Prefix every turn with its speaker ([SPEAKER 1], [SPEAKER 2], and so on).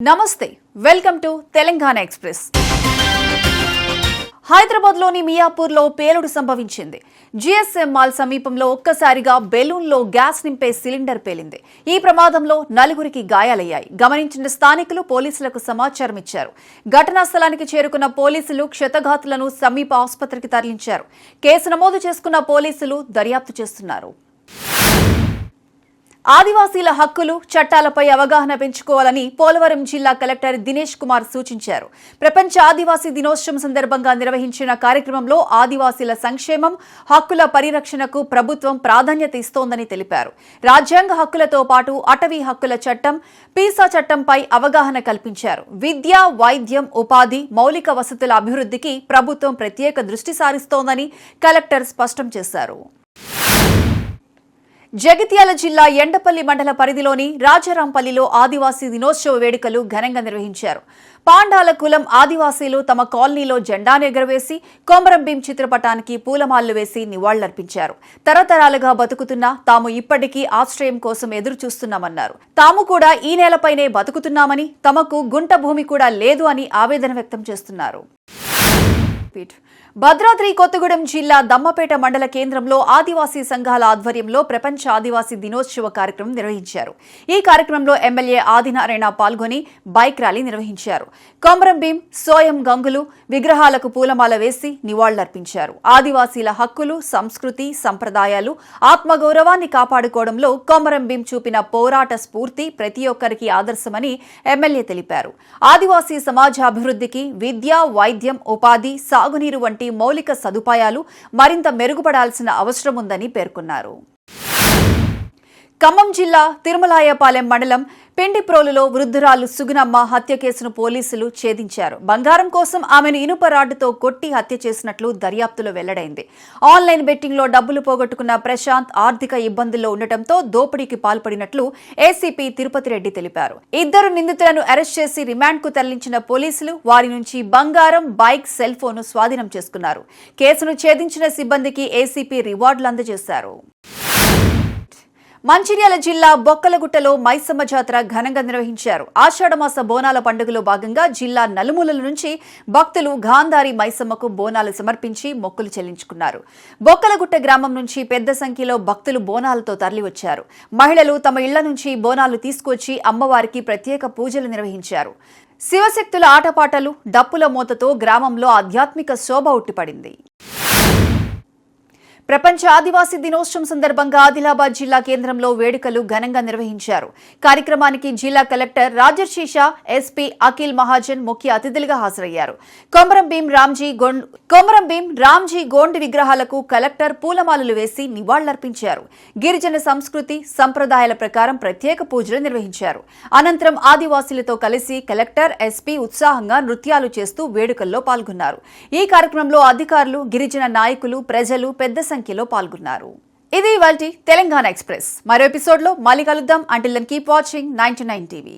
[SPEAKER 1] నమస్తే welcome to Telangana express. హైదరాబాద్లోని మియాపూర్లో పేలుడు సంభవించింది. జిఎస్ఎం మాల్ సమీపంలో ఒక్కసారిగా బెలూన్లో గ్యాస్ నింపే సిలిండర్ పేలింది. ఈ ప్రమాదంలో నలుగురికి గాయాలయ్యాయి. గమనించిన స్థానికులు పోలీసులకు సమాచారం ఇచ్చారు. ఘటనా స్థలానికి చేరుకున్న పోలీసులు క్షతగాతులను సమీప ఆసుపత్రికి తరలించారు. కేసు నమోదు చేసుకున్న పోలీసులు దర్యాప్తు చేస్తున్నారు. ఆదివాసీల హక్కులు, చట్టాలపై అవగాహన పెంచుకోవాలని పోలవరం జిల్లా కలెక్టర్ దినేష్ కుమార్ సూచించారు. ప్రపంచ ఆదివాసీ దినోత్సవం సందర్భంగా నిర్వహించిన కార్యక్రమంలో ఆదివాసీల సంక్షేమం, హక్కుల పరిరక్షణకు ప్రభుత్వం ప్రాధాన్యత ఇస్తోందని తెలిపారు. రాజ్యాంగ హక్కులతో పాటు అటవీ హక్కుల చట్టం, పీసా చట్టంపై అవగాహన కల్పించారు. విద్య, వైద్యం, ఉపాధి, మౌలిక వసతుల అభివృద్ధికి ప్రభుత్వం ప్రత్యేక దృష్టి సారిస్తోందని కలెక్టర్ స్పష్టం చేశారు. జగిత్యాల జిల్లా ఎండపల్లి మండల పరిధిలోని రాజారాంపల్లిలో ఆదివాసీ దినోత్సవ వేడుకలు ఘనంగా నిర్వహించారు. పాండాల కులం ఆదివాసీలు తమ కాలనీలో జెండాను ఎగురవేసి కొమరం భీం చిత్రపటానికి పూలమాలలు వేసి నివాళులర్పించారు. తరతరాలుగా బతుకుతున్నా తాము ఇప్పటికీ ఆశ్రయం కోసం ఎదురు చూస్తున్నామన్నారు. తాము కూడా ఈ నేలపైనే బతుకుతున్నామని, తమకు గుంట భూమి కూడా లేదు అని ఆవేదన వ్యక్తం చేస్తున్నారు. భద్రాద్రి కొత్తగూడెం జిల్లా దమ్మపేట మండల కేంద్రంలో ఆదివాసీ సంఘాల ఆధ్వర్యంలో ప్రపంచ ఆదివాసీ దినోత్సవ కార్యక్రమం నిర్వహించారు. ఈ కార్యక్రమంలో ఎమ్మెల్యే ఆదినారాయణ పాల్గొని బైక్ ర్యాలీ నిర్వహించారు. కొమరం భీం, సోయం గంగులు విగ్రహాలకు పూలమాల వేసి నివాళులర్పించారు. ఆదివాసీల హక్కులు, సంస్కృతి, సంప్రదాయాలు, ఆత్మగౌరవాన్ని కాపాడుకోవడంలో కొమరం భీం చూపిన పోరాట స్ఫూర్తి ప్రతి ఒక్కరికి ఆదర్శమని ఎమ్మెల్యే తెలిపారు. ఆదివాసీ సమాజ అభివృద్ధికి విద్య, వైద్యం, ఉపాధి, సాగునీరు వంటి మౌలిక సదుపాయాలు మరింత మెరుగుపడాల్సిన అవసరం ఉందని పేర్కొన్నారు. ఖమ్మం జిల్లా తిరుమలాయపాలెం మండలం పెండిప్రోలులో వృద్ధురాలు సుగుణమ్మ హత్య కేసును పోలీసులు ఛేదించారు. బంగారం కోసం ఆమెను ఇనుప రాడ్డుతో కొట్టి హత్య చేసినట్లు దర్యాప్తులో వెల్లడైంది. ఆన్లైన్ బెట్టింగ్లో డబ్బులు పోగొట్టుకున్న ప్రశాంత్ ఆర్థిక ఇబ్బందుల్లో ఉండటంతో దోపిడీకి పాల్పడినట్లు ఏసీపీ తిరుపతి రెడ్డి తెలిపారు. ఇద్దరు నిందితులను అరెస్ట్ చేసి రిమాండ్కు తరలించిన పోలీసులు వారి నుంచి బంగారం, బైక్, సెల్ ఫోన్ స్వాధీనం చేసుకున్నారు. కేసును ఛేదించిన సిబ్బందికి ఏసీపీ రివార్డులు అందజేశారు. మంచిర్యాల జిల్లా బొక్కలగుట్టలో మైసమ్మ జాతర ఘనంగా నిర్వహించారు. ఆషాఢమాస బోనాల పండుగలో భాగంగా జిల్లా నలుమూలల నుంచి భక్తులు గాంధారి మైసమ్మకు బోనాలు సమర్పించి మొక్కులు చెల్లించుకున్నారు. బొక్కలగుట్ట గ్రామం నుంచి పెద్ద సంఖ్యలో భక్తులు బోనాలతో తరలివచ్చారు. మహిళలు తమ ఇళ్ల నుంచి బోనాలు తీసుకొచ్చి అమ్మవారికి ప్రత్యేక పూజలు నిర్వహించారు. శివశక్తుల ఆటపాటలు, డప్పుల మోతతో గ్రామంలో ఆధ్యాత్మిక శోభ ఉట్టిపడింది. ప్రపంచ ఆదివాసీ దినోత్సవం సందర్భంగా ఆదిలాబాద్ జిల్లా కేంద్రంలో వేడుకలు ఘనంగా నిర్వహించారు. కార్యక్రమానికి జిల్లా కలెక్టర్ రాజర్షీషా, ఎస్పీ అఖిల్ మహాజన్ ముఖ్య అతిథులుగా హాజరయ్యారు. కొమరం భీం, రామ్జీ గోండ్ విగ్రహాలకు కలెక్టర్ పూలమాలలు వేసి నివాళులర్పించారు. గిరిజన సంస్కృతి, సంప్రదాయాల ప్రకారం ప్రత్యేక పూజలు నిర్వహించారు. అనంతరం ఆదివాసీలతో కలిసి కలెక్టర్, ఎస్పీ ఉత్సాహంగా నృత్యాలు చేస్తూ వేడుకల్లో పాల్గొన్నారు. ఈ కార్యక్రమంలో అధికారులు, గిరిజన నాయకులు, ప్రజలు పెద్ద సంఖ్యలో పాల్గొన్నారు. ఇది ఇవాల్టి తెలంగాణ ఎక్స్ప్రెస్. మరో ఎపిసోడ్ లో మళ్ళీ కలుద్దాం. Until then keep watching 99 TV.